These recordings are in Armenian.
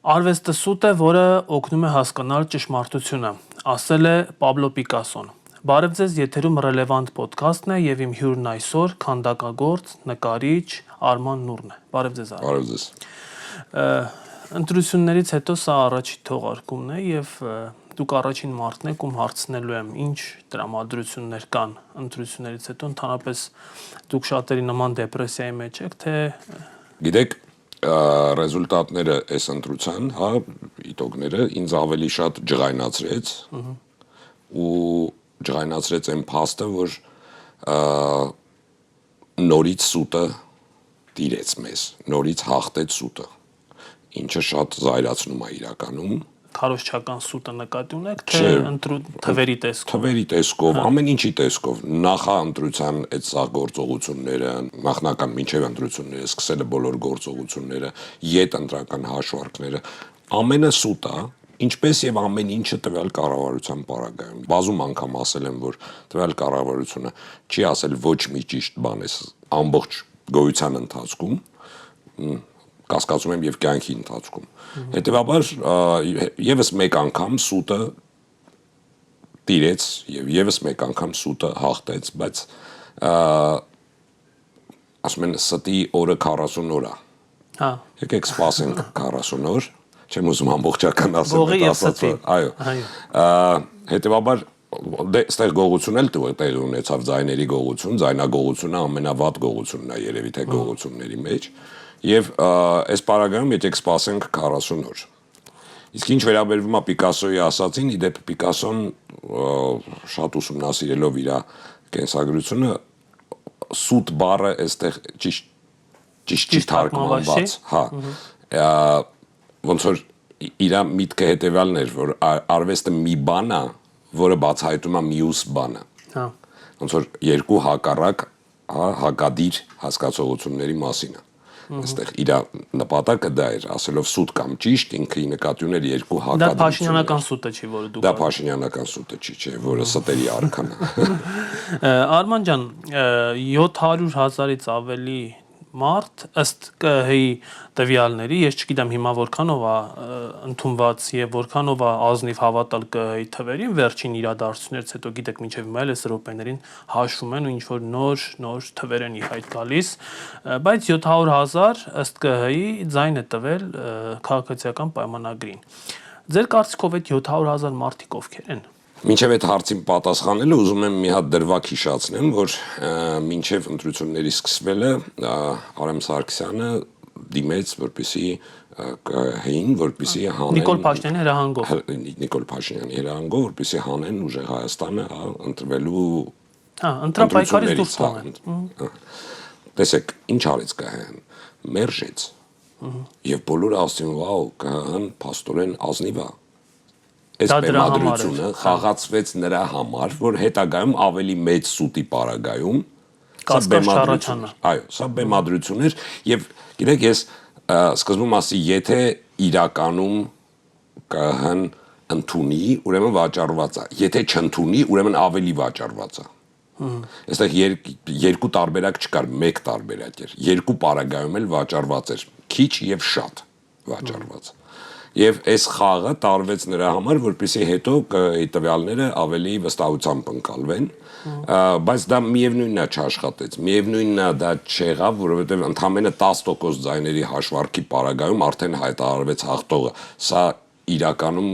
Արվեստը սուտ է, որը օգնում է հասկանալ ճշմարտությունը, ասել է Պաբլո Պիկասոն։ Բարև ձեզ, եթերում ռելևանտ ոդքասթն է եւ իմ հյուրն այսօր քանդակագործ, նկարիչ Արման Նուրն է։ Բարև ձեզ, Արման։ Բարև ձեզ։ Ընտրություններից հետո սա առաջին թողարկումն է եւ դուք առաջին մարդն եք, ում հարցնելու եմ, ինչ տրամադրություններ կան ընտրություններից հետո, ընդհանրապես դուք շատերի նման դեպրեսիայի մեջ եք, թե Գիտեք, ռեզուլտատները այս ընտրության, հա, իտոգները ինձ ավելի շատ ջղայնացրեց ու ջղայնացրեց այն փաստը, որ նորից սուտը տիրեց մեզ, նորից հաղթեց սուտը, ինչը շատ զայրացնում է իրականում։ քարոզչական սուտը նկատի ունեք, թե թվերի տեսքով։ Թվերի տեսքով, ամեն ինչի տեսքով, նախաընտրության այդ սաղ գործողությունները, նախնական մինչև ընտրությունները, սկսել է բոլոր գործողությունները, յետ ընտրական հաշվարկները, ամենը սուտ է, ինչպես եւ ամեն ինչը տվյալ կառավարության պարագայում։ Բազում անգամ ասել եմ, որ տվյալ կառավարությունը չի ասել ոչ մի ճիշտ բան է ամբողջ գոյության ընթացքում, կասկածում եմ եւ կյանքի ընթացքում։ Հետեւաբար եւս մեկ անգամ սուտը տիրեց եւ եւս մեկ անգամ սուտը հաղթեց, բայց ասում են ստի օրը 40 օր է։ Հա։ Եկեք սպասենք 40 օր, չեմ ուզում ամբողջական ասել, ասածը, այո։ Հետեւաբար այստեղ գողություն էլ տեղի ունեցավ, ձայների գողություն, ձայնագողությունը ամենավատ գողությունն է երևի թե գողությունների մեջ։ Եվ այս պարագայում եկեք սպասենք 40 օր։ Իսկ ինչ վերաբերվում է Պիկասոյի ասածին, իդեպ Պիկասոն շատ ուսումնասիրելով իր կենսագրությունը սուտ բառը այստեղ ճիշտ թարգմանված, հա։ Ոնց որ իր միտքը հետեւյալն էր, որ արվեստը մի բան է, որը բացահայտում է մյուս բանը։ Հա։ Ոնց որ երկու հակառակ, հա, հակադիր հասկացողությունների մասին է։ Այստեղ իր նպատակը դա էր, ասելով սուտ կամ ճիշտ, ինքը նկատի ուներ երկու հակադրություններ։ Դա Փաշինյանական սուտը չի, որը դուք։ Դա Փաշինյանական սուտը չի, չէ, որը ստերի արքան է։ Արման ջան, 700,000-ից ավելի մարդ ըստ ԿՀ-ի տվյալների, ես չգիտեմ հիմա որքանով է ընդունված եւ որքանով է ազնիվ հավատալ ԿՀ-ի թվերին, վերջին իրադարձություններից հետո գիտեք մինչեւ հիմա էլ այս րոպեներին հաշվում են ու ինչ որ նոր թվեր են ի հայտ գալիս, բայց 700,000 ըստ ԿՀ-ի ձայն է տվել քաղաքացիական պայմանագրին։ Ձեր կարծիքով այդ 700,000 մարդիկ ովքեր են։ Մինչև այդ հարցին պատասխանելը ուզում եմ մի հատ դրվագ հիշացնեմ, որ մինչև ընտրությունների սկսվելը Արամ Սարգսյանը դիմեց, որպեսզի ԿՀ-ին, որպեսզի հանեն Նիկոլ Փաշինյանի հրահանգով, որպեսզի հանեն ուժեղ Հայաստանը ընտրվելու ընտրապայքարից դուրս տանեն։ Տեսեք, ինչ արեց ԿՀ-ն, մերժեց։ Եվ բոլորը ասում են, վաու, ԿՀ-ն փաստորեն ազնիվ է։ Այս բեմադրությունը խաղացվեց նրա համար, որ հետագայում ավելի մեծ սուտի պարագայում սա բեմադրություն էր եւ գիտեք ես սկզբում ասի եթե իրականում ԿՀ-ն ընդունի, ուրեմն վաճառված է, եթե չընդունի, ուրեմն ավելի վաճառված է։ Այստեղ երկու տարբերակ չկար, մեկ տարբերակ էր։ Երկու պարագայում էլ վաճառված էր, քիչ եւ շատ վաճառված։ Եվ այս խաղը տարվեց նրա համար, որպեսզի հետո տվյալները ավելի վստահությամբ ընկալվեն, բայց դա միևնույնն է չաշխատեց, միևնույնն է դա չեղավ, որովհետև ընդամենը 10% ձայների հաշվարկի պարագայում արդեն հայտարարվեց հաղթողը, սա իրականում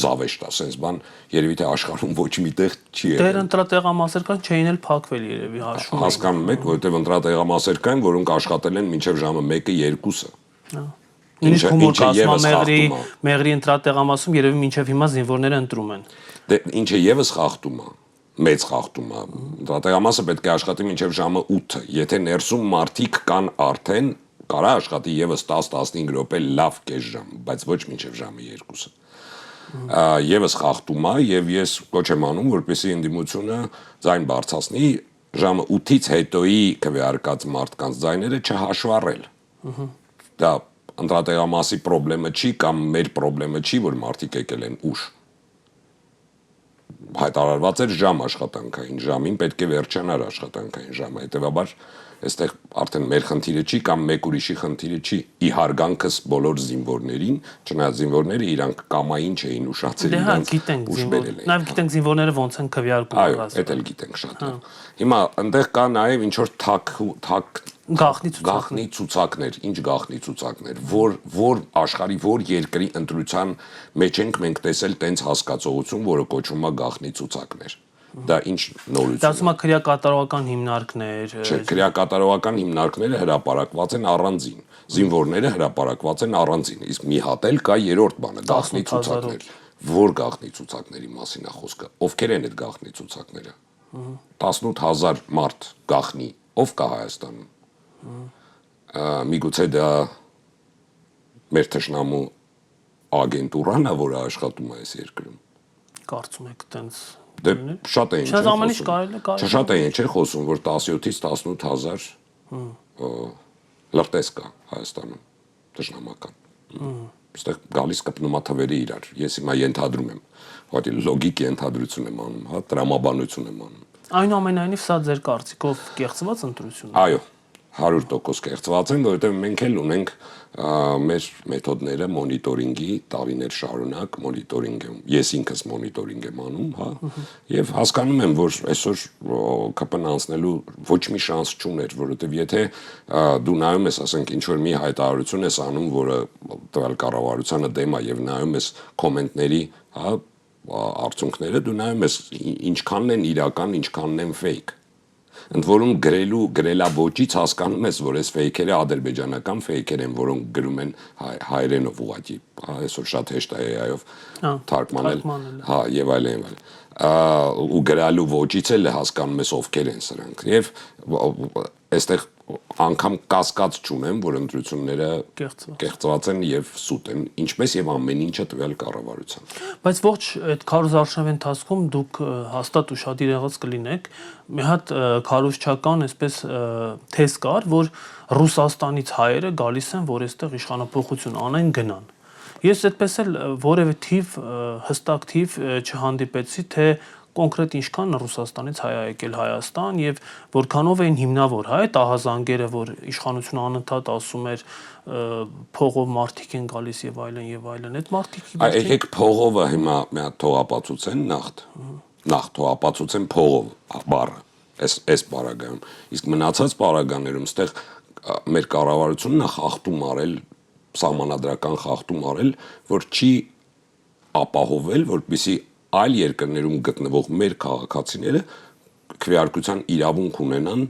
զավեշտ է, sense բան երևի թե աշխարհում ոչ միտեղ չի եղել։ Դեր ընտրատեղամասեր կան, չէին էլ փակվել երևի հաշվում։ Հասկանում եք, որովհետև ընտրատեղամասեր կային, որոնք աշխատել են մինչև ժամը 1-ը 2-ը։ Նույնիսկ հումոր կազմա մեղրի ընտրատեղամասում երևի մինչև հիմա զինվորները ընտրում են։ Դե ինչը եւս խախտում է, մեծ խախտում է։ Ընտրատեղամասը պետք է աշխատի մինչև ժամը 8-ը։ Եթե ներսում մարդիկ կան արդեն, կարա աշխատի եւս 10-15 րոպե լավ կես ժամ, բայց ոչ մինչև ժամը 2-ը։ Եվս խախտում է եւ ես կոչ եմ անում, որպեսզի ընդդիմությունը ձայն բարձրացնի ժամը 8-ից հետոյի քվեարկած մարդկանց ձայները չհաշվառել։ Դա ընտրատեղամասի խնդրեմը չի կամ մեր խնդրեմը չի, որ մարդիկ եկել են ուշ։ Հայտարարված էր ժամ աշխատանքային ժամին պետք է վերջանար աշխատանքային ժամը, հետեւաբար այստեղ արդեն մեր խնդիրը չի կամ մեկ ուրիշի խնդիրը չի, ի հարգանքս բոլոր զինվորներին, չնայած զինվորները իրանք կամային չէին ուշացել իրանք ուշ բերել էին։ Նաև գիտենք զինվորները ոնց են քվեարկում այո, դա էլ գիտենք շատ լավ։ Հիմա այնտեղ կա նաև ինչ որ թակ գաղտնի ցուցակներ, ինչ գաղտնի ցուցակներ, որ աշխարհի որ երկրի ընտրության մեջ ենք մենք տեսել տենց հասկացողություն, որը կոչվում է գաղտնի ցուցակներ։ Դա ինչ նորություն է։ Դա ասում է քրեակատարողական հիմնարկներ։ Չէ, քրեակատարողական հիմնարկները հրապարակված են առանձին, զինվորները հրապարակված են առանձին, իսկ մի հատ էլ կա երրորդ բանը, գաղտնի ցուցակներ։ Որ գաղտնի ցուցակների մասին է խոսքը։ Ովքեր են այդ գաղտնի ցուցակները։ 18000 մարդ գաղտնի, ով կա Հայաստանում։ Միգուցե դա մեր թշնամու ագենտուրան է, որը աշխատում է այս երկրում։ Կարծում եք տենց Դե շատ էին չէ՞ ամենից կարելի։ Շատ էին չէ՞ խոսում, որ 17-ից 18000 լրտես կա Հայաստանում թշնամական։ Այստեղ գալիս կպնումաթվերի իրար։ Ես հիմա ենթադրում եմ, հատի լոգիկ ենթադրություն եմ անում, հա, տրամաբանություն եմ անում։ Այնուամենայնիվ սա ձեր կարծիքով կեղծված ընտրություն է։ Այո, 100% կեղծված են, որովհետև մենք էլ ունենք մեր մեթոդները մոնիտորինգի տարիներ շարունակ մոնիտորինգ եմ։ Ես ինքս մոնիտորինգ եմ անում, հա, եւ հասկանում եմ, որ այսօր ԿՊ-ն անցնելու ոչ մի շանս չուներ, որովհետև եթե դու նայում ես, ասենք, ինչ որ մի հայտարարություն ես անում, որը տվյալ կառավարությանը դեմ է եւ նայում ես կոմենտների, հա, արդյունքները, դու նայում ես ինչքանն են իրական, ինչքանն են fake։ Ընդ որում գրելաբոճից հասկանում ես, որ այս ֆեյքերը ադրբեջանական ֆեյքեր են, որոնք գրում են հայերենով ուղղակի, այսօր շատ հեշտ է AI-ով թարգմանել, հա, եւ այլն, ու գրալու ոճից էլ հասկանում ես ովքեր են սրանք։ Եվ այստեղ անգամ կասկած չունեմ, որ ընտրությունները կեղծված են եւ սուտ են, ինչպես եւ ամեն ինչը տվյալ կառավարության։ Բայց ողջ այդ քարոզարշավի ընթացքում դուք հաստատ ուշադիր եղած կլինեք, մի հատ քարոզչական այսպես թեզ կար, որ Ռուսաստանից հայերը գալիս են, որ այստեղ իշխանապողություն անեն գնան։ Ես այդպես էլ որևէ թիվ հստակ թիվ չհանդիպեցի, թե կոնկրետ ինչքան Ռուսաստանից հայ եկել Հայաստան եւ որքանով էին հիմնավոր հայ ահազանգերը, որ իշխանությունը անընդհատ ասում էր փողով մարդիկ են գալիս եւ այլն, այդ մարդիկ եկեք փողովը հիմա մի հատ թողապացուցեն նախ թողապացուցեն փողով բառը այս բառագայում, իսկ մնացած բառագաներում ստեղ մեր կառավարությունն է խախտում արել, սահմանադրական խախտում արել, որ չի ապահովել, որպեսզի այլ երկրներում գտնվող մեր քաղաքացիները քվեարկության իրավունք ունենան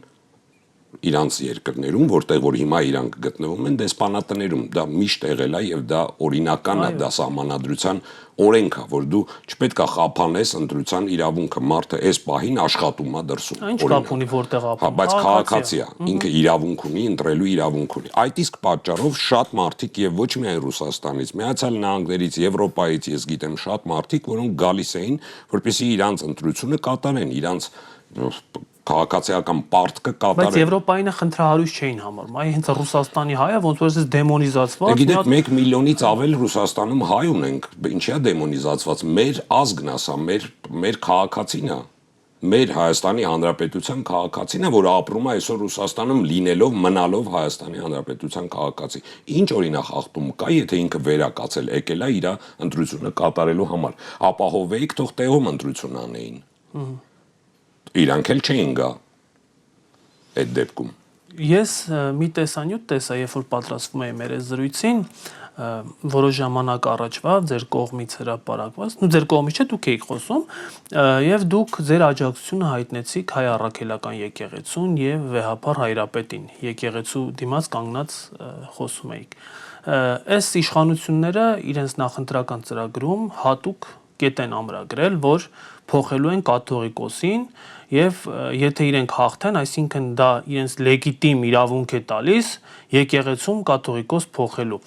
իրանց երկրներում, որտեղ որ հիմա իրանք գտնվում են դեսպանատներում, դա միշտ եղել է եւ դա օրինական է, դա սահմանադրության օրենք է, որ դու չպետք է խափանես ընտրության իրավունքը, մարդը այս պահին աշխատում է դրսում։ Ինչ կապ ունի որտեղ ապրում։ Հա, բայց քաղաքացի է, ինքը իրավունք ունի, ընտրելու իրավունք ունի։ Այդ իսկ պատճառով շատ մարդիկ եւ ոչ միայն Ռուսաստանից, Միացյալ Նահանգներից, Եվրոպայից, ես գիտեմ շատ մարդիկ, որոնք գալիս էին, որպեսզի իրանց ընտրությունը կատարեն, իրանց քաղաքացիական պարտքը կատարեն։ Բայց Եվրոպայինը խնդրահարույց չէին համարում, այ հենց Ռուսաստանի հայը ոնց որ էս դեմոնիզացված։ Դե գիտեք, 1 միլիոնից ավել Ռուսաստանում հայ ունենք, ինչի է դեմոնիզացված։ Մեր ազգն է սա, մեր քաղաքացին է։ Մեր Հայաստանի Հանրապետության քաղաքացին է, որ ապրում է այսօր Ռուսաստանում լինելով, մնալով Հայաստանի Հանրապետության քաղաքացի։ Ինչ օրինախախտում կա, եթե ինքը վերակացել եկել է իր ընտրությունը կատարելու համար։ Ապահովեիք, թող տեղում ընտրություն անեին։ Իրանք էլ չէին գա այդ դեպքում։ Ես մի տեսանյութ տեսա, երբ որ պատրաստվում էի մեր զրույցին, որոշ ժամանակ առաջվա ձեր կողմից հրապարակված, ձեր կողմից չէ, դուք եք խոսում, եւ դուք ձեր աջակցությունը հայտնեցիք հայ առաքելական եկեղեցուն եւ վեհապար հայրապետին, եկեղեցու դիմաց կանգնած խոսում էիք։ Այս իշխանությունները իրենց նախընտրական ծրագրում հատուկ կետ են ամրագրել, որ փոխելու են կաթողիկոսին եւ եթե իրենք հաղթեն, այսինքն դա իրենց լեգիտիմ իրավունք է տալիս եկեղեցում կաթողիկոս փոխելու։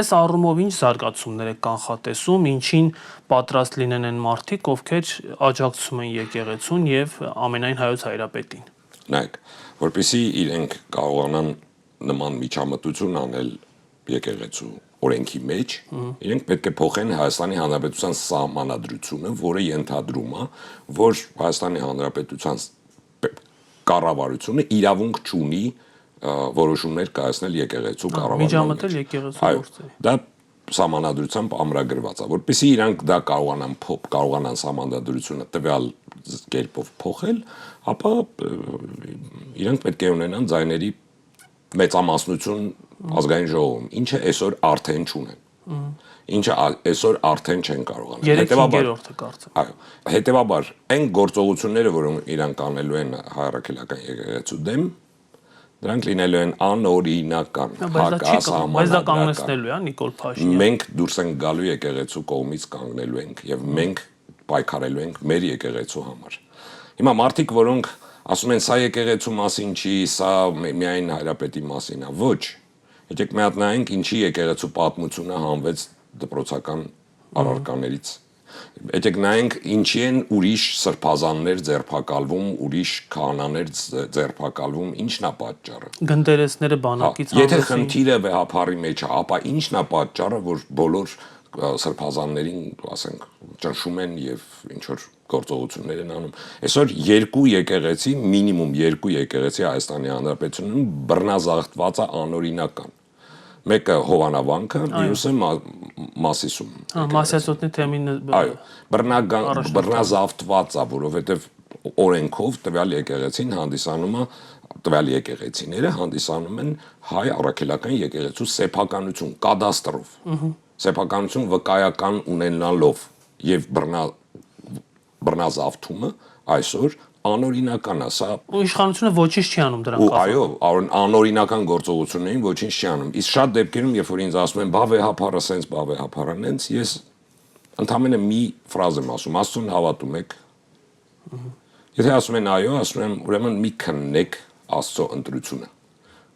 Այս առումով ինչ զարգացումներ է կանխատեսում, ինչին պատրաստ լինեն այն մարդիկ, ովքեր աջակցում են եկեղեցուն եւ ամենայն հայոց հայրապետին։ Նայեք, որպեսզի իրենք կարողանան նման միջամտություն անել եկեղեցու օրենքի մեջ, իրենք պետք է փոխեն Հայաստանի Հանրապետության սահմանադրությունը, որը ենթադրում է, որ Հայաստանի Հանրապետության կառավարությունը իրավունք չունի որոշումներ կայացնել եկեղեցու կառավարման միջամտել եկեղեցու գործերի։ Դա սահմանադրությամբ ամրագրված է, որպեսզի իրանք դա կարողանան սահմանադրությունը տվյալ կերպով փոխել, ապա իրանք պետք է ունենան ձայների մեծամասնություն ազգային ժողովում, ինչը այսօր արդեն չունեն։ Ինչը այսօր արդեն չեն կարողանալ։ Հետևաբար կարծեմ։ Այո, հետևաբար այն գործողությունները, որոնք իրանք անելու են հայրաքելական եկեղեցու դեմ, դրանք լինելու են անօրինական, բայց դա կանգնեցնելու է Նիկոլ Փաշինյանը։ Մենք դուրս ենք գալու եկեղեցու կողմից կանգնելու ենք եւ մենք պայքարելու ենք մեր եկեղեցու համար։ Հիմա մարդիկ, որոնք ասում են սա եկեղեցու մասին չի, սա միայն հայրապետի մասին է, ոչ։ Եկեք մի հատ նայենք ինչի եկեղեցու պատմությունը հանվեց դպրոցական առարկաներից։ Եկեք նայենք ինչի են ուրիշ սրբազաններ ձերբակալվում, ուրիշ քահանաներ ձերբակալվում, ինչն է պատճառը։ Գնդերեսները բանակից Եթե խնդիրը վեհապարի մեջ է, ապա ինչն է պատճառը, որ բոլոր սրբազաններին, ասենք, ճնշում են եւ ինչ որ գործողություններ են անում։ Այսօր երկու եկեղեցի, մինիմում երկու եկեղեցի Հայաստանի Հանրապետությունում բռնազավթված է անօրինական։ Մեկը Հովանավանքը, մյուսը Մասիսում։ Մասյացոտնի թեմին Այո, բռնազավթված է, որովհետեւ օրենքով տվյալ եկեղեցին հանդիսանում է տվյալ եկեղեցիները հանդիսանում են հայ առաքելական եկեղեցու սեփականություն կադաստրով։ Սեփականություն վկայական ունենալով եւ բռնազավթումը այսօր անօրինական է, սա իշխանությունը ոչինչ չի անում դրան կապ։ Այո, անօրինական գործողություններին ոչինչ չի անում։ Իսկ շատ դեպքերում, երբ որ ինձ ասում են բա վեհապարը սենց, բա վեհապարը նենց, ես ընդհանրապես մի ֆրազ եմ ասում, Աստծուն հավատում եք։ Եթե ասում են այո, ասում եմ ուրեմն մի քննեք Աստծո ընտրությունը։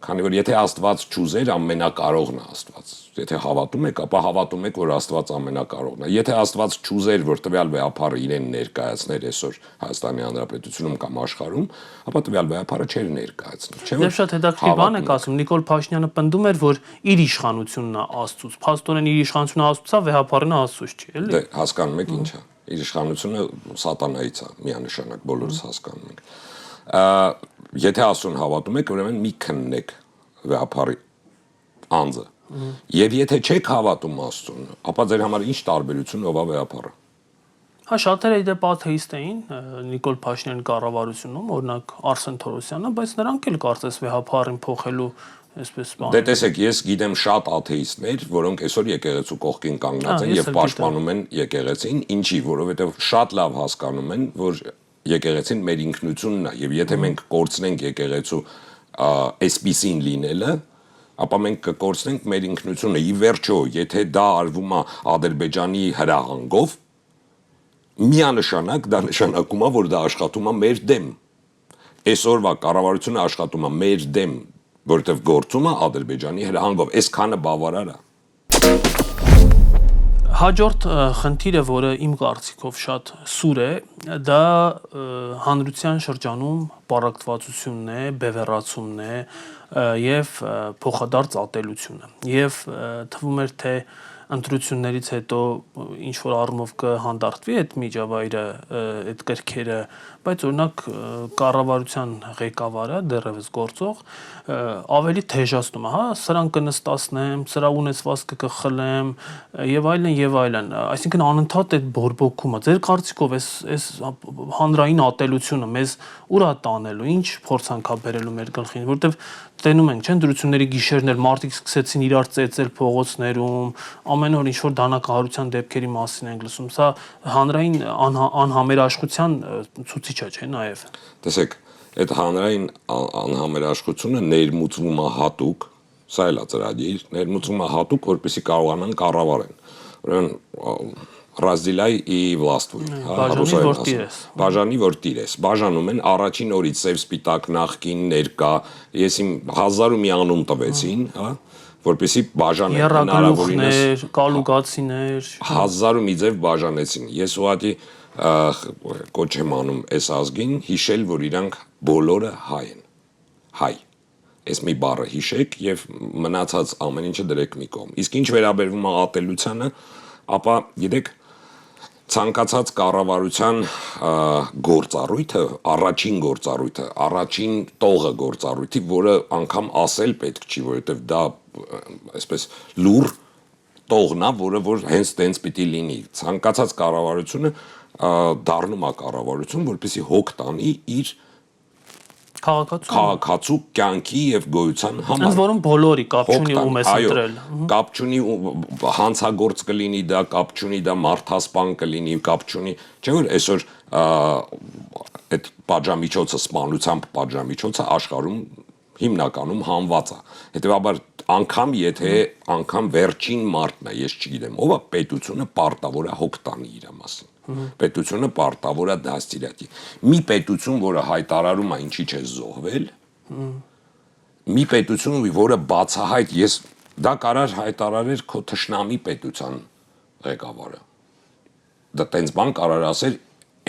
Քանի որ եթե Աստված չուզեր, ամենակարողն է Աստված։ Եթե հավատում եք, ապա հավատում եք, որ Աստված ամենակարողն է։ Եթե Աստված չուզեր, որ տվյալ վեհապարը իրեն ներկայացներ այսօր Հայաստանի Հանրապետությունում կամ աշխարհում, ապա տվյալ վեհապարը չէր ներկայացնել։ Չէ՞ Դեռ շատ հետաքրքիր բան եք ասում, Նիկոլ Փաշինյանը պնդում էր, որ իր իշխանությունն է Աստծուց։ Փաստորեն իր իշխանությունը Աստծուց է, վեհապարն Աստծուց չի, էլի։ Դե, հասկանում եք ինչ է։ Իր իշխանությունը սատանայից է, միանշանակ բոլորս հասկանում ենք։ Եթե Աստծուն հավատում եք, ուրեմն մի քննեք վեհապարի անձը։ Եվ եթե չեք հավատում Աստծուն, ապա ձեր համար ինչ տարբերություն ով է վեհապարը։ Հա շատերը իդեպ աթեիստ էին Նիկոլ Փաշինյանի կառավարությունում, օրինակ Արսեն Թորոսյանը, բայց նրանք էլ կարծես վեհապարին փոխելու այսպես բան։ Դե տեսեք, ես գիտեմ շատ աթեիստներ, որոնք այսօր եկեղեցու կողքին կանգնած են եւ պաշտպանում են եկեղեցին, ինչի, որովհետեւ շատ լավ հասկանում են, որ եկեղեցին մեր ինքնությունն է եւ եթե մենք կորցնենք եկեղեցու այսպիսին լինելը, ապա մենք կկորցնենք մեր ինքնությունը։ Ի վերջո, եթե դա արվում է Ադրբեջանի հրահանգով, միանշանակ դա նշանակում է, որ դա աշխատում է մեր դեմ։ Այսօրվա կառավարությունը աշխատում է մեր դեմ, որովհետև գործում է Ադրբեջանի հրահանգով։ Այսքանը բավարար է։ Հաջորդ խնդիրը, որը իմ կարծիքով շատ սուր է, դա հանրության շրջանում պարակտվածությունն է, բևեռացումն է եւ փոխադարձ ատելությունը։ Եվ թվում էր թե ընտրություններից հետո ինչ որ առումով կհանդարտվի այդ միջավայրը, այդ կրքերը, բայց օրինակ կառավարության ղեկավարը դեռևս գործող ավելի թեժացնում է, հա, սրան կնստացնեմ, սրա ունեցվածքը կխլեմ եւ այլն, այսինքն անընդհատ այդ բորբոքումը։ Ձեր կարծիքով այս հանրային ատելությունը մեզ ուր է տանելու, ինչ փորձանք է բերելու մեր գլխին, որտեվ տենում ենք, չէ՞, ընտրությունների գիշերներ մարդիկ սկսեցին իրար ծեծել փողոցներում, ամեն օր ինչ որ դանակահարության դեպքերի մասին ենք լսում։ Սա հանրային անհամերաշխության ցուցիչ է, չէ՞, նաև։ Տեսեք, այդ հանրային անհամերաշխությունը ներմուծվում է հատուկ, սա էլ է ծրագիր, ներմուծվում է հատուկ, որպեսզի կարողանան կառավարեն։ Ուրեմն Разделяй и властвуй, բաժանի որ տիրես։ Բաժանում են առաջին օրից սև սպիտակ նախկին ներկա, ես իմ 1000 մի անուն տվեցին, հա, որպեսզի բաժանեն հնարավորինս կալուգացիներ 1000 մի ձև բաժանեցին։ Ես ուղղակի կոչ եմ անում այս ազգին հիշել, որ իրանք բոլորը հայ են։ Հայ։ Այս մի բառը հիշեք եւ մնացած ամեն ինչը դրեք մի կողմ։ Իսկ ինչ վերաբերվում է ատելությանը, ապա գիտեք ցանկացած կառավարության գործառույթը, առաջին գործառույթը, առաջին տողը գործառույթի, որը անգամ ասել պետք չի, որովհետև դա այսպես լուր տողն է, որը որ հենց տենց պիտի լինի։ Ցանկացած կառավարությունը դառնում է կառավարություն, որպեսզի հոգ տանի իր քաղաքացու կյանքի եւ գոյության համար։ Ընդ որում բոլորի կապ չունի ում ես ընտրել։ Կապ չունի հանցագործ կլինի դա, կապ չունի դա մարդասպան կլինի, կապ չունի, չէ՞ որ այսօր այդ պատժամիջոցը, սպանությամբ պատժամիջոցը աշխարհում հիմնականում հանված է։ Հետևաբար անգամ եթե անգամ վերջին մարտն է, ես չգիտեմ, ով է պետությունը պարտավոր է հոգ տանի իր մասին։ Պետությունը պարտավոր է դաստիարակի։ Մի պետություն, որը հայտարարում է ինչի՞ չէ զոհվել, մի պետություն, որը բացահայտ դա կարար հայտարարեր քո թշնամի պետության ղեկավարը։ Դա տենց բան կարար ասել,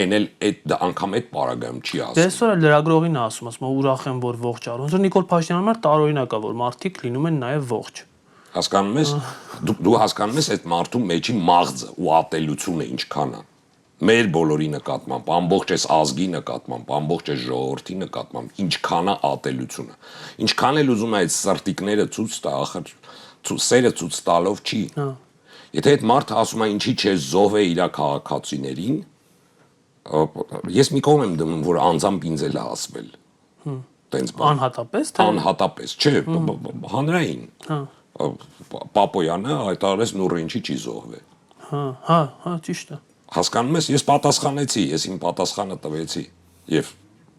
էնել դա անգամ այդ պարագայում չի ասում։ Դե այսօր լրագրողին ասում, ուրախ եմ, որ ողջ առ։ Ոնց որ Նիկոլ Փաշինյանը մար տարօրինակ է, որ մարդիկ լինում են նաև ողջ։ Հասկանում ես, դու հասկանում ես այդ մարդու մեջի մաղձը ու ատելությունը ինչքան է։ Մեր բոլորի նկատմամբ, ամբողջ այս ազգի նկատմամբ, ամբողջ այս ժողովրդի նկատմամբ ինչքան է ատելությունը։ Ինչքան էլ ուզում է այդ սրտիկները ցույց տա, ախր սերը ցույց տալով չի։ Եթե այդ մարդը ասում է ինչի՞ չէ զոհ է իր քաղաքացիներին, ես մի կողմ եմ դնում, որ անձամբ ինձ էլ է ասվել։ Տենց բան։ Անհատապես թե անհատապես, չէ, հանրային։ Պապոյանը հայտարարեց նուռ ինչի չի զոհվել։ Ճիշտ է։ Հասկանում ես, ես պատասխանեցի, ես իմ պատասխանը տվեցի եւ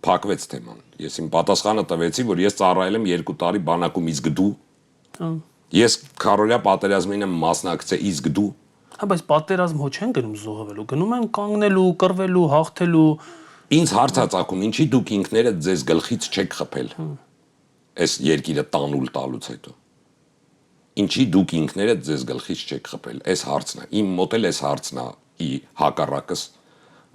փակվեց թեման։ Ես իմ պատասխանը տվեցի, որ ես ծառայել եմ 2 տարի բանակում, իսկ դու։ Ես քարորյա պատերազմին եմ մասնակցել, իսկ դու։ Բայց պատերազմ հո չեն գնում զոհվելու, գնում են կանգնելու, կռվելու, հաղթելու։ Ինձ հարց է ծագում, ինչի դուք ինքներդ ձեզ գլխից չեք խփել։ Այս երկիրը տանուլ տալուց հետո։ Ինչի դուք ինքներդ ձեզ գլխից չեք խփել։ Այս հարցն է։ Իմ մոտ էլ այս հարցն է հակառակս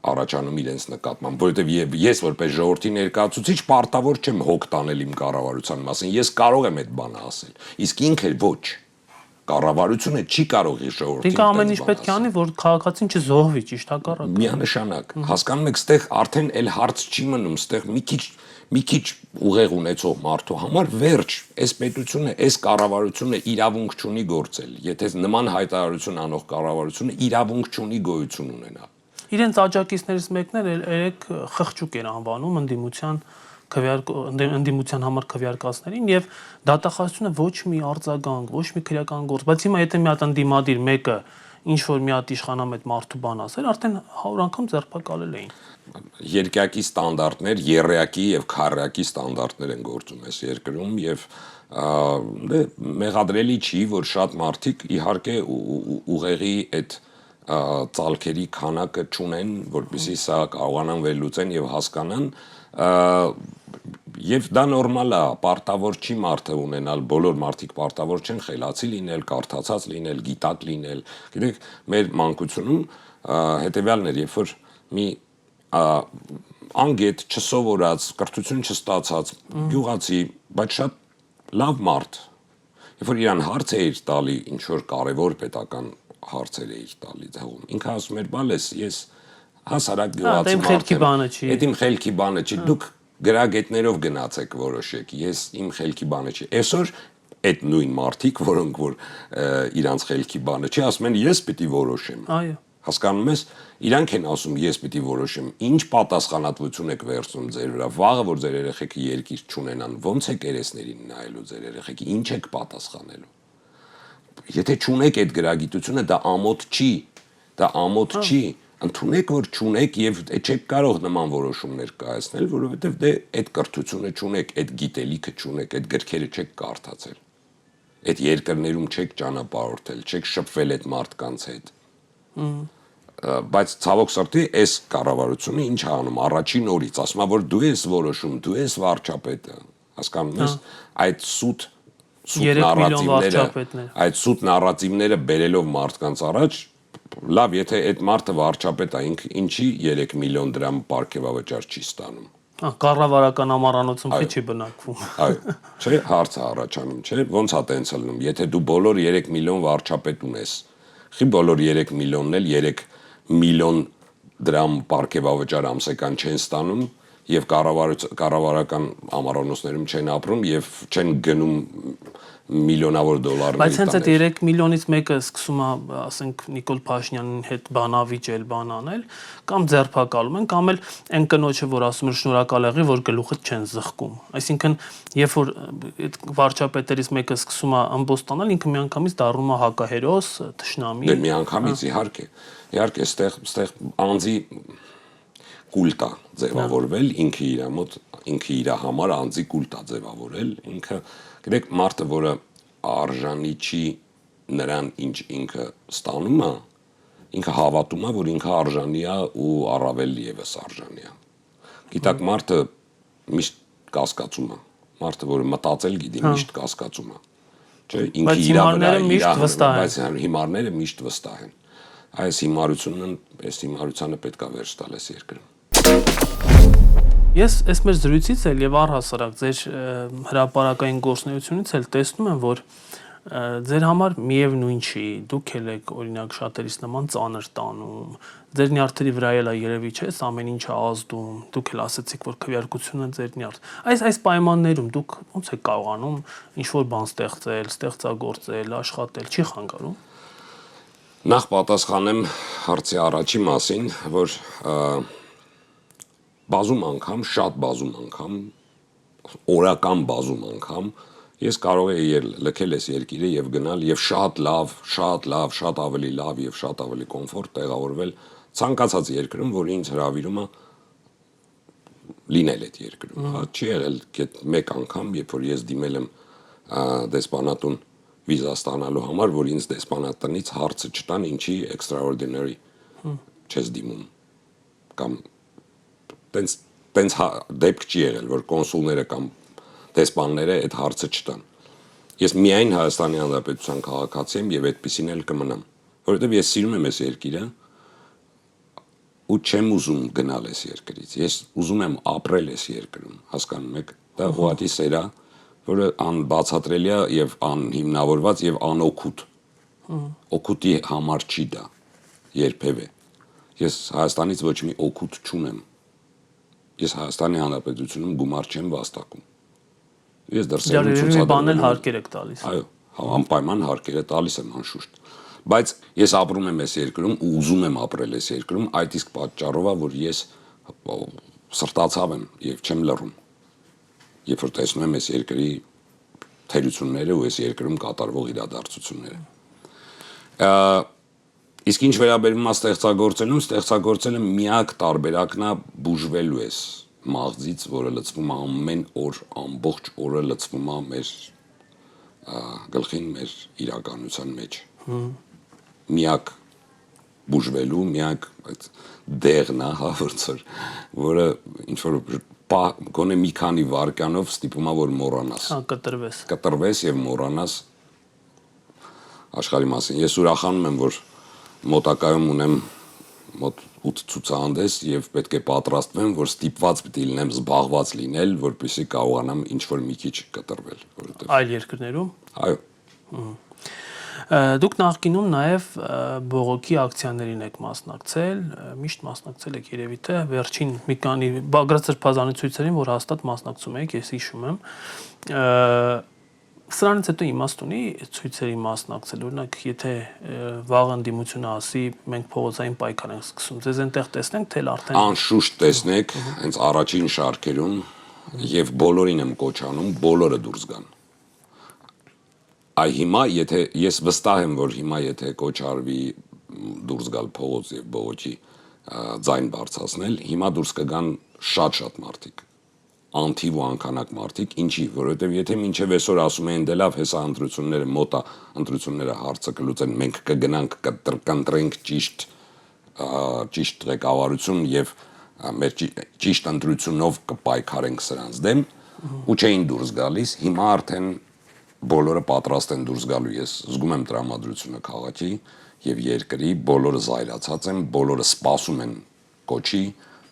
առաջանում իրենց նկատմամբ, որովհետև ես որպես ժողովրդի ներկայացուցիչ պարտավոր չեմ հոգ տանել իմ կառավարության մասին, ես կարող եմ այդ բանը ասել, իսկ ինքը ոչ, կառավարությունը չի կարող իր ժողովրդին Դինք ամեն ինչ պետք է անի, որ քաղաքացին չզոհվի, ճիշտ հակառակը։ Միանշանակ, հասկանում եք, ստեղ արդեն էլ հարց չի մնում, ստեղ մի քիչ ուղեղ ունեցող մարդու համար վերջ, այս պետությունը, այս կառավարությունը իրավունք չունի գործել, եթե նման հայտարարություն անող կառավարությունը իրավունք չունի գոյություն ունենալ։ Իրենց աջակիցներից մեկն էլ երեք խղճուկ էր անվանում ընդդիմության համար քվեարկածներին եւ դատախազությունը ոչ մի արձագանք, ոչ մի քրեական գործ, բայց հիմա եթե մի հատ ընդդիմադիր մեկը ինչ որ մի հատ իշխանամետ մարդու բան ասել, արդեն 100 անգամ ձերբակալել էին։ Երկակի ստանդարտներ, եռյակի եւ քառյակի ստանդարտներ են գործում այս երկրում եւ մեղադրելի չի, որ շատ մարդիկ իհարկե ուղեղի այդ ծալքերի քանակը չունեն, որպեսզի սա կարողանան վերլուծեն եւ հասկանան, եւ դա նորմալ է, պարտավոր չի մարդը ունենալ, բոլոր մարդիկ պարտավոր չեն խելացի լինել, կարդացած լինել, գիտակ լինել։ Գիտեք, մեր մանկությունում հետեւյալն էր, երբ որ մի անգետ չսովորած, կրթություն չստացած գյուղացի, բայց շատ լավ մարդ, երբ որ իրան հարց էր տալի, ինչ որ կարևոր պետական հարցեր էիր տալի ձողում։ Ինքը ասում էր, բալես, ես հասարակ գյուղացի մարդ եմ։ Այդ իմ խելքի բանը չի։ Դուք գրագետներով գնացեք որոշեք։ Ես իմ խելքի բանը չի։ Այսօր այդ նույն մարդիկ, որոնք որ իրանց խելքի բանը չի, ասում են ես պիտի որոշեմ։ Այո։ Հասկանում ես, իրանք են ասում ես պիտի որոշեմ։ Ինչ պատասխանատվություն եք վերցնում ձեր վրա։ Վաղը որ ձեր երեխեքը երկիր չունենան, ո՞նց եք երեսներին նայելու ձեր երեխեքի, ինչ եք պատասխանելու։ Եթե չունեք այդ գրագիտությունը, դա ամոթ չի, ընդունեք, որ չունեք եւ չեք կարող նման որոշումներ կայացնել, որովհետեւ դե այդ կրթությունը չունեք, այդ գիտելիքը չունեք, այդ գրքերը չեք կարդացել, այդ երկրներում չեք ճանապարհորդել, չեք շփվել այդ մարդկանց հետ։ Բայց ցավոք սրտի այս կառավարությունը ինչ է անում առաջին օրից, ասում է որ դու ես որոշում, դու ես վարչապետը, հասկանում ես, այդ սուտ նարատիվները բերելով մարդկանց առաջ, լավ, եթե այդ մարդը վարչապետ է, ինչի 3 միլիոն դրամ պարգևավճար չի ստանում։ Կառավարական ամառանոցում չի բնակվում։ Այո, չէ, հարցը առաջանում, չէ, ոնց է տենց ելնում, եթե դու բոլոր 3 միլիոն վարչապետ ունես, խի բոլոր 3 միլիոնն էլ 3 միլիոն դրամ պարգևավճար ամսական չեն ստանում եւ կառավարական ամառանոցներում չեն ապրում եւ չեն գնում միլիոնավոր դոլարներ։ Բայց հենց այդ 3 միլիոնից մեկը սկսում է, ասենք, Նիկոլ Փաշինյանի հետ բանավիճել, բան անել, կամ ձերբակալում են, կամ էլ այն կնոջը, որ ասում է շնորհակալ եղի, որ գլուխը չեն զղկում։ Այսինքն, երբ որ այդ վարչապետերից մեկը սկսում է ամբողջ տանալ, ինքը միանգամից դառնում է հակահերոս, թշնամի։ Դե միանգամից իհարկե, ստեղ անձի կուլտ է ձևավորվել, ինքը իր համար անձի կուլտ է ձևավորել, ինքը գիտեք մարդը, որը արժանի չի նրան ինչ ինքը ստանում է, ինքը հավատում է, որ ինքը արժանի է ու առավել եւս արժանի է։ Գիտակ մարդը միշտ կասկածում է, մարդը, որը մտածել գիտի, միշտ կասկածում է։ Չէ, ինքը իր վրա, բայց հիմարները միշտ վստահ են։ Այս հիմարությանը պետք է վերջ տալ այս երկրում։ Ես այս մեր զրույցից էլ եւ առհասարակ ձեր հրապարակային գործունեությունից էլ տեսնում եմ, որ ձեր համար միևնույն չի, դուք եք օրինակ շատերից նման ծանր տանում, ձեր նյարդերի վրա էլ երևի չէ, ամեն ինչը ազդում, դուք էլ ասացիք, որ քվեարկությունը ձեր նյարդ։ Այս պայմաններում դուք ոնց եք կարողանում ինչ-որ բան ստեղծել, ստեղծագործել, աշխատել, չի խանգարում։ Նախ պատասխանեմ հարցի առաջի մասին, որ շատ բազում անգամ, օրական բազում անգամ ես կարող եի լքել այս երկիրը եւ գնալ եւ շատ լավ, շատ ավելի լավ եւ շատ ավելի կոմֆորտ տեղավորվել ցանկացած երկրում, որ ինձ հրավիրում է լինել այդ երկրում։ Չի եղել մեկ անգամ, երբ որ ես դիմել եմ դեսպանատուն վիզա ստանալու համար, որ ինձ դեսպանատնից հարցը չտան, ինչի extraordinary չես դիմում կամ տենց դեպք չի եղել, որ կոնսուլները կամ դեսպանները այդ հարցը չտան։ Ես միայն Հայաստանի Հանրապետության քաղաքացի եմ եւ այդպեսին էլ կմնամ, որովհետեւ ես սիրում եմ այս երկիրը ու չեմ ուզում գնալ այս երկրից։ Ես ուզում եմ ապրել այս երկրում, հասկանում եք։ Դա ուղղակի սեր է, որը անբացատրելի է եւ անհիմնավորված եւ անօգուտ։ Օգուտի համար չի դա երբևէ։ Ես Հայաստանից ոչ մի օգուտ չունեմ։ Ես Հայաստանի Հանրապետությունում գումար չեմ վաստակում։ Ես դրսերում ցուցադրել հարկեր եք տալիս։ Այո, անպայման հարկերը տալիս եմ անշուշտ։ Բայց ես ապրում եմ այս երկրում ու ուզում եմ ապրել այս երկրում, այդ իսկ պատճառով է, որ ես սրտացավ եմ եւ չեմ լռում։ Երբ որ տեսնում եմ այս երկրի թերությունները ու այս երկրում կատարվող իրադարձությունները։ Իսկ ինչ վերաբերում է ստեղծագործելը միակ տարբերակն է բուժվելու ես մաղձից, որը լցվում է ամեն օր, ամբողջ օրը լցվում է մեր գլխին, մեր իրականության մեջ։ Միակ բուժվելու, միակ դեղն է, որը ինչ որ գոնե մի քանի վայրկյանով ստիպում է, որ մոռանաս։ Կտրվես եւ մոռանաս աշխարհի մասին։ Ես ուրախանում եմ, որ մոտակայում ունեմ մոտ 8 ցուցահանդես եւ պետք է պատրաստվեմ, որ ստիպված պիտի լինեմ զբաղված լինել, որպեսզի կարողանամ ինչ-որ մի քիչ կտրվել, որովհետեւ այլ երկրներում։ Այո։ Դուք նախկինում նաև բողոքի ակցիաներին եք մասնակցել, միշտ մասնակցել եք երևի թե վերջին մի քանի բագրացրփազանի ցույցերին, որ հաստատ մասնակցում եք, ես հիշում եմ։ Սրանից հետո իմաստ ունի ցույցերի մասնակցել, օրինակ, եթե վաղ ընդդիմությունը ասի, մենք փողոցային պայքար ենք սկսում, ձեզ այնտեղ տեսնենք, թե արդեն անշուշտ տեսնեք, հենց առաջին շարքերում եւ բոլորին եմ կոչանում, բոլորը դուրս գան։ Այ հիմա, եթե ես վստահ եմ, որ հիմա եթե կոչարվի դուրս գալ փողոց եւ բողոքի ձայն բարձրացնել, հիմա դուրս կգան շատ մարդիկ, անթիվ ու անքանակ մարդիկ, ինչի, որովհետեւ եթե մինչեւ այսօր ասում են դե լավ, հեսա ընտրությունները մոտ է, ընտրությունները հարցը կլուծեն, մենք կգնանք կընտրենք ճիշտ ղեկավարություն եւ մեր ճիշտ ընտրությունով կպայքարենք սրանց դեմ, ու չէին դուրս գալիս, հիմա արդեն բոլորը պատրաստ են դուրս գալու, ես զգում եմ տրամադրությունը քաղաքի եւ երկրի, բոլորը զայրացած են, բոլորը սպասում են կոչի,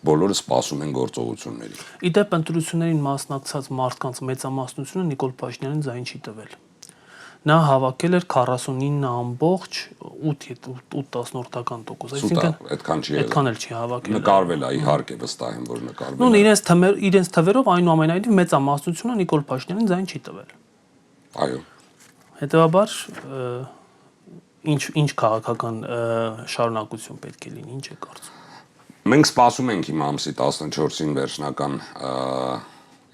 բոլորը սպասում են գործողությունների։ Իդեպ ընտրություններին մասնակցած մարդկանց մեծամասնությունը Նիկոլ Փաշինյանին ձայն չի տվել։ նա հավաքել էր 49.8%, այսինքն այդքան չի եղել։ այդքան էլ չի հավաքել։ Նկարվել է, իհարկե, վստահ եմ, որ նկարվել Նույն է։ իրենց թվերով այնուամենայնիվ մեծամասնությունը Նիկոլ Փաշինյանին ձայն չի տվել։ Այո։ Հետևաբար ինչ քաղաքական շարունակություն պետք է լինի, ինչ է կարծում։ Մենք սպասում ենք հիմա ամսի 14-ին վերջնական,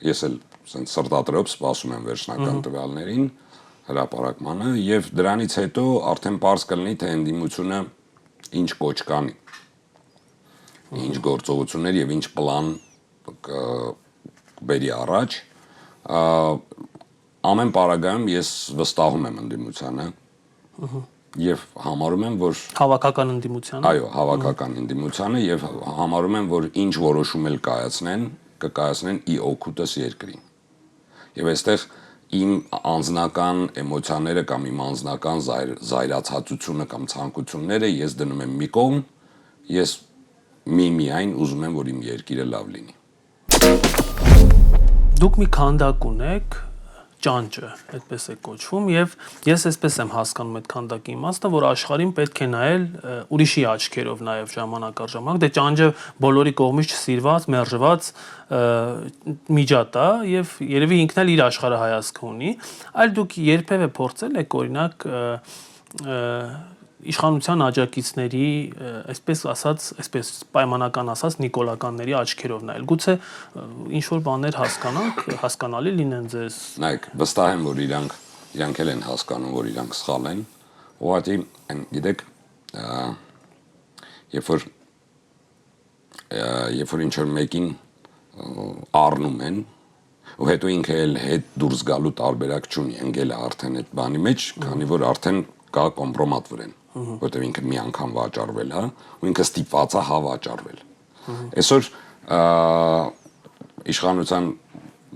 ես էլ ասենց սրտատրոփ սպասում եմ վերջնական տվյալներին, հրապարակմանը, եւ դրանից հետո արդեն պարզ կլինի, թե ընդդիմությունը ինչ կոչ կանի, ինչ գործողություններ եւ ինչ պլան կբերի առաջ։ Ամեն պարագայում ես վստահում եմ ընդդիմությանը եւ համարում եմ, որ Հավաքական ընդդիմությանը։ Այո, հավաքական ընդդիմությանը եւ համարում եմ, որ ինչ որոշում էլ կկայացնեն ի օգուտս երկրին։ Եվ այստեղ իմ անձնական էմոցիաները կամ իմ անձնական զայրացածությունը կամ ցանկությունները ես դնում եմ մի կողմ, ես միայն ուզում եմ, որ իմ երկիրը լավ լինի։ Դուք մի քանդակ ունեք, ճանճը, այդպես է կոչվում, եւ ես այսպես եմ հասկանում այդ քանդակի իմաստը, որ աշխարհին պետք է նայել ուրիշի աչքերով նաեւ ժամանակ առ ժամանակ, դե ճանճը բոլորի կողմից չսիրված, մերժված միջատ է եւ երևի ինքն էլ իր աշխարհայացքը ունի, այլ դուք երբևէ փորձել եք օրինակ իշխանության աջակիցների, այսպես պայմանական ասած նիկոլականների աչքերով նայել։ Գուցե ինչ որ բաներ հասկանալի լինեն ձեզ։ Նայեք, վստահ եմ, որ իրանք էլ են հասկանում, որ իրանք սխալ են։ Ուղղակի, գիտեք, երբ որ ինչ որ մեկին առնում են, ու հետո ինքը էլ հետ դուրս գալու տարբերակ չունի, ընկել է արդեն այդ բանի մեջ, քանի որ արդեն կա կոմպրոմատ վրան, որտեղ ինքը մի անգամ վաճառվել է, ու ինքը ստիպված է վաճառվել։ Այսօր իշխանության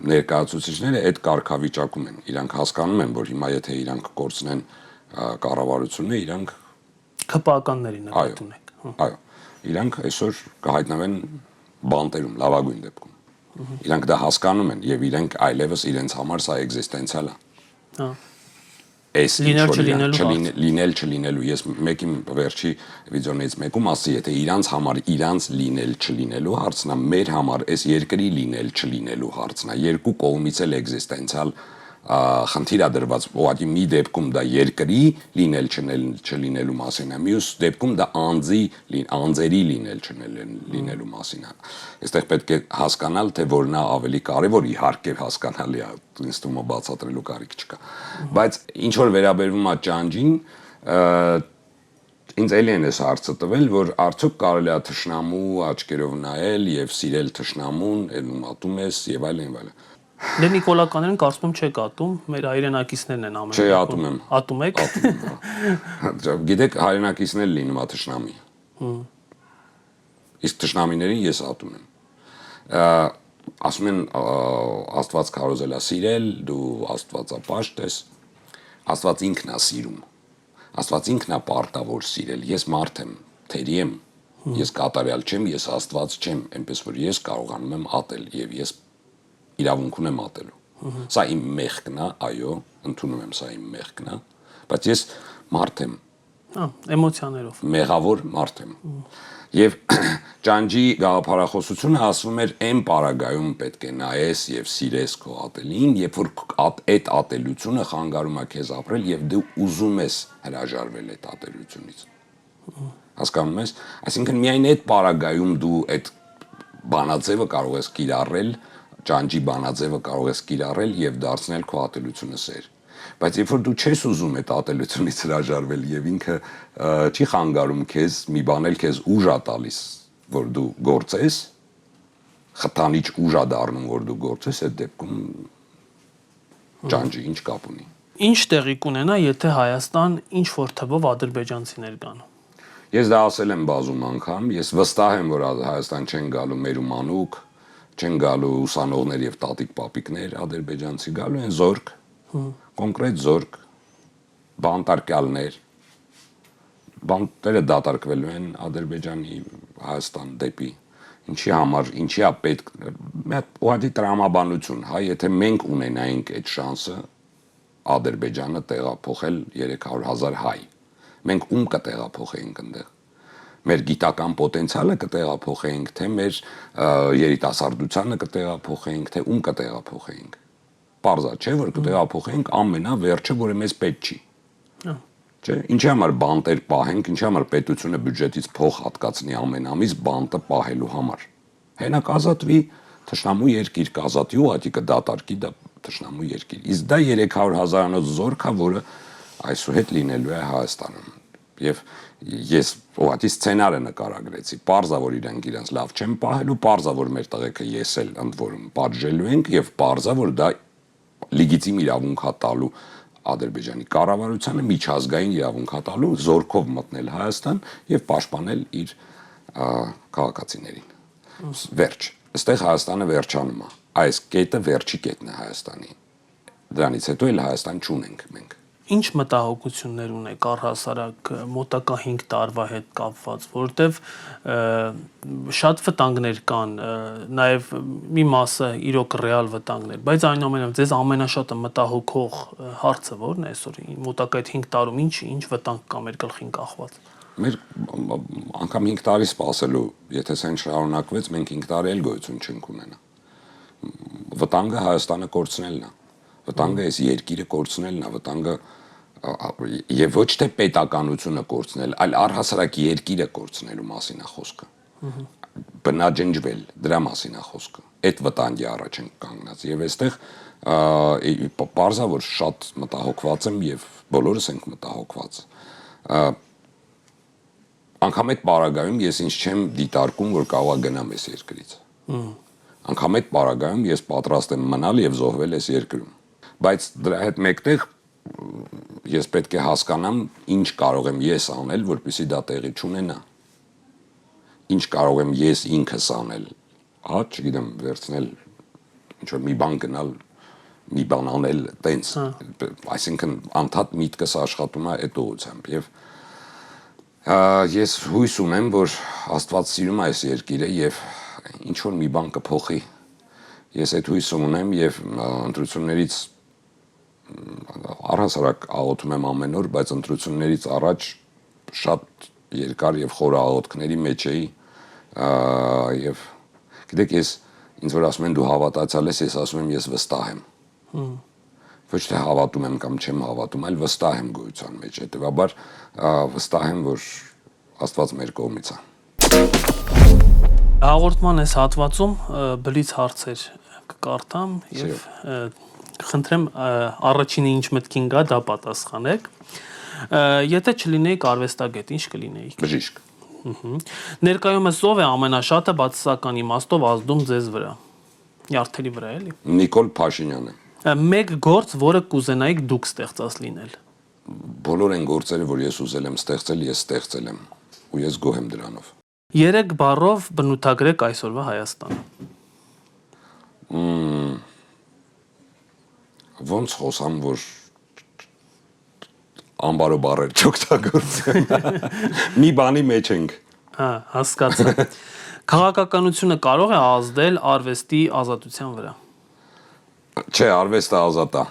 ներկայացուցիչները այդ կարգավիճակում են, իրանք հասկանում են, որ հիմա եթե իրանք կորցնեն կառավարությունը, իրանք ԿՊԱ-ականների նկատի ունեք։ Այո, իրանք այսօր կհայտնվեն բանտերում, լավագույն դեպքում։ Իրանք դա հասկանում են եւ իրենք այլևս իրենց համար սա էգզիստենցիալ է։ Այս լինել չլինելու ես մեկի վերջի վիդեոներից մեկում ասի, եթե իրանց համար իրանց լինել չլինելու հարցն է, մեր համար այս երկրի լինել չլինելու հարցն է, երկու կողմից էլ էգզիստենցիալ խնդիր է դրված, ուղղակի մի դեպքում դա երկրի լինել չլինելու մասին է, մյուս դեպքում դա անձերի լինել չլինելու մասին է։ Այստեղ պետք է հասկանալ, թե որն է ավելի կարևոր, իհարկե հասկանալի է, ինձ թվում է բացատրելու կարիք չկա։ Բայց ինչ որ վերաբերվում է ճանճին, ինձ էլի են այս հարցը տվել, որ արդյոք կարելի է թշնամու աչքերով նայել եւ սիրել թշնամուն, ելնումատում ես եւ այլն։ Դե նիկոլականներն կարծում եմ չեք ատում, մեր հայրենակիցներն են ամեն։ Չէ, ատում եմ։ Ատում եք։ Գիտեք, հայրենակիցներ լինում է թշնամի։ Իսկ թշնամիներին ես ատում եմ։ Ասում են Աստված քարոզել է սիրել, դու Աստվածապաշտ ես։ Աստված ինքն է սիրում։ Աստված ինքն է պարտավոր սիրել։ Ես մարդ եմ, թերի եմ։ Ես կատարյալ չեմ, ես Աստված չեմ, այնպես որ ես կարողանում եմ ատել եւ ես իրավունք ունեմ ատելու։ Սա իմ մեղքն է, այո, ընդունում եմ, սա իմ մեղքն է, բայց ես մարդ եմ։ Էմոցիաներով։ Մեղավոր մարդ եմ։ Եվ ճանճի գաղափարախոսությունը ասվում էր այն պարագայում պետք է նայես եւ սիրես քո ատելին, երբ որ այդ ատելությունը խանգարում է քեզ ապրել եւ դու ուզում ես հրաժարվել այդ ատելությունից։ Հասկանում ես, այսինքն միայն այդ պարագայում դու այդ բանաձևը կարող ես կիրառել, ճանճի բանաձևը կարող ես կիրառել եւ դարձնել քո ատելությունը սեր։ Բայց երբ որ դու չես ուզում այդ ատելությունից հրաժարվել եւ ինքը չի խանգարում քեզ, մի բան էլ քեզ ուժ է տալիս, որ դու գործես, խթանիչ ուժ է դառնում, որ դու գործես, այդ դեպքում ճանճի ինչ կապ ունի։ Ինչ տեղի կունենա, եթե Հայաստան ինչ որ թվով ադրբեջանցիներ կան։ Ես դա ասել եմ բազում անգամ, ես վստահ եմ, որ Հայաստան չեն գալու մեր ու մանուկ, չեն գալու ուսանողներ եւ տատիկ-պապիկներ, ադրբեջանցի գալու են զորք, կոնկրետ զորք, բանտարկյալներ, բանտերը դատարկվելու են Ադրբեջանի Հայաստան դեպի, ինչի համար, ինչի է պետք, ուղղակի տրամաբանություն, հա, եթե մենք ունենայինք այդ շանսը, Ադրբեջանը տեղափոխել 300,000 հայ։ Մենք ում կտեղափոխեինք այնտեղ։ Մեր գիտական պոտենցիալը կտեղափոխեինք, թե մեր երիտասարդությանը կտեղափոխեինք, թե ում կտեղափոխեինք։ Պարզա չէ, որ կտեղափոխեինք ամենավերջը, որը մեզ պետք չի։ Չէ, ինչի համար բանտեր պահենք, ինչի համար պետությունը բյուջետից փող հատկացնի ամեն ամիս բանտը պահելու համար։ Հենակ ազատվի թշնամու երկիր, կազատի ուղղակի կդատարկի դա թշնամու երկիր։ Իսկ դա 300,000-անոց զորք է, որը այսուհետ լինելու է Հայաստանում։ Եվ ես ուղղակի սցենարը նկարագրեցի, պարզա որ իրենք լավ չեն պահելու, պարզա որ մեր տղեկը ես էլ ընդ որում պատժելու ենք եւ պարզա որ դա լեգիտիմ իրավունք է տալու Ադրբեջանի կառավարությանը միջազգային իրավունք է տալու զորքով մտնել Հայաստան եւ պաշտպանել իր քաղաքացիներին։ Վերջ, այստեղ Հայաստանը վերջանում է։ Այս կետը վերջի կետն է Հայաստանի։ Դրանից հետո էլ Հայաստան չունենք մենք։ Ինչ մտահոգություններ ունեք առհասարակ մոտակա 5 տարվա հետ կապված, որովհետև շատ վտանգներ կան, նաև մի մասը իրոք ռեալ վտանգներ, բայց այնուամենայնիվ ձեզ ամենաշատը մտահոգող հարցը ո՞րն է այսօր մոտակա այդ 5 տարում ինչ վտանգ կա մեր գլխին կախված։ Մեր անգամ 5 տարի սպասելու, եթե սեն շարունակվեց, մենք 5 տարի էլ գոյություն չենք ունենա։ Վտանգը Հայաստանը կորցնելն է։ Վտանգը այս երկիրը կորցնելն է, վտանգը եւ ոչ թե պետականությունը կորցնել, այլ առհասարակ երկիրը կորցնելու մասին է խոսքը։ Բնաջնջվել, դրա մասին է խոսքը։ Այդ վտանգի առաջ ենք կանգնած եւ այստեղ պարզա որ շատ մտահոգված եմ եւ բոլորս ենք մտահոգված։ Անկամ այդ պարագայում ես ինչ չեմ դիտարկում, որ կարող է գնամ այս երկրից։ Անկամ այդ պարագայում ես պատրաստ եմ մնալ եւ զոհվել այս երկրում։ Բայց դրա հետ մեկտեղ ես պետք է հասկանամ ինչ կարող եմ ես անել, որպեսզի դա տեղի չունենա։ Ինչ կարող եմ ես ինքս անել։ Հա, չգիտեմ, վերցնել ինչ որ մի բան գնալ, մի բան անել, տենց։ Այսինքն անդադ միտքս աշխատում է այդ ուղղությամբ եւ ես հույս ունեմ, որ Աստված սիրում է այս երկիրը եւ ինչ որ մի բան կփոխի։ Ես այդ հույսը ունեմ եւ ընտրություններից առհասարակ աղոթում եմ ամեն օր, բայց ընտրություններից առաջ շատ երկար եւ խոր աղոթքների մեջ էի եւ գիտեք ես ինձ որ ասում են դու հավատացյալ ես ասում եմ ես վստահ եմ։ Ոչ թե հավատում եմ կամ չեմ հավատում, այլ վստահ եմ գոյության մեջ, հետեւաբար վստահ եմ, որ Աստված մեր կողմից է։ Հաղորդման այս հատվածում բլից հարցեր կկարդամ եւ խնդրեմ առաջինը ինչ մտքին գա դա պատասխանեք։ Եթե չլինեիք արվեստագետ, ինչ կլինեիք։ Բժիշկ։ Ներկայումս ով է ամենաշատը բացասական իմաստով ազդում ձեզ վրա։ Նյարդերի վրա էլի։ Նիկոլ Փաշինյանը։ Մեկ գործ, որը կուզենայիք դուք ստեղծած լինել։ Բոլոր այն գործերը, որ ես ուզել եմ ստեղծել, ես ստեղծել եմ ու ես գոհ եմ դրանով։ 3 բառով բնութագրեք այսօրվա Հայաստանը։ Ոնց խոսամ, որ ամբարո բառեր չօգտագործեմ։ Մի բանի մեջ ենք։ Հա, հասկացա։ Քաղաքականությունը կարող է ազդել արվեստի ազատության վրա։ Չէ, արվեստը ազատ է։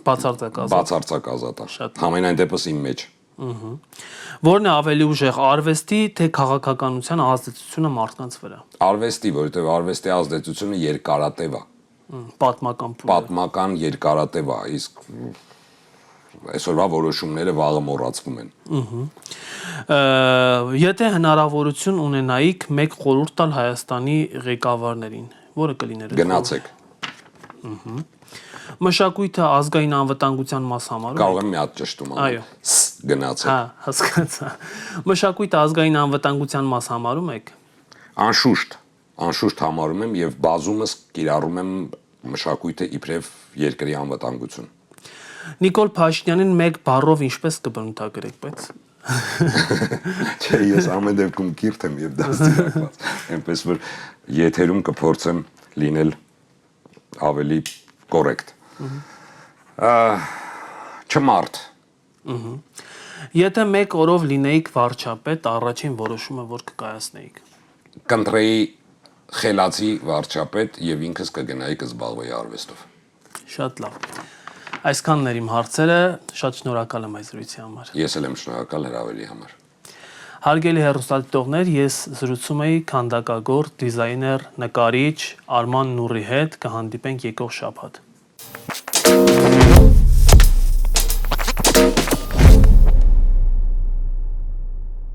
Բացարձակ ազատ։ Բացարձակ ազատ է։ Համենայն դեպս իմ մեջ։ Որն է ավելի ուժեղ, արվեստի թե քաղաքականության ազդեցությունը մարդկանց վրա։ Արվեստի, որովհետև արվեստի ազդեցությունը երկարատև է։ Պատմական փուլ։ Պատմական երկարատև է, իսկ այսօրվա որոշումները վաղը մոռացվում են։ Եթե հնարավորություն ունենայիք մեկ խորհուրդ տալ Հայաստանի ղեկավարներին, որը կլիներ։ Գնացեք։ Մշակույթը ազգային անվտանգության մաս համարում։ Կարող եմ մի հատ ճշտում անել։ Այո։ Գնացեք։ Հա, հասկացա։ Մշակույթը ազգային անվտանգության մաս համարում եք։ Անշուշտ համարում եմ եւ բազումս կիրառում եմ մշակույթը իբրև երկրի անվտանգություն։ Նիկոլ Փաշինյանին մեկ բառով ինչպես կբնութագրեք, բայց Չէ, ես ամեն դեպքում կիրթ եմ եւ դաստիարակված։ Այնպես որ եթերում կփորձեմ լինել ավելի կորեկտ։ Չմարդ։ Եթե մեկ օրով լինեիք վարչապետ, առաջին որոշումը որ կկայացնեիք։ Կընտրեի խելացի վարչապետ եւ ինքս կգնայի կզբաղվեի արվեստով։ Շատ լավ։ Այսքանն էր իմ հարցերը, շատ շնորհակալ եմ այս զրույցի համար։ Ես էլ եմ շնորհակալ հրավերի համար։ Հարգելի հեռուստադիտողներ, ես զրուցում էի քանդակագործ, դիզայներ, նկարիչ Արման Նուրի հետ, կհանդիպենք եկող շաբաթ։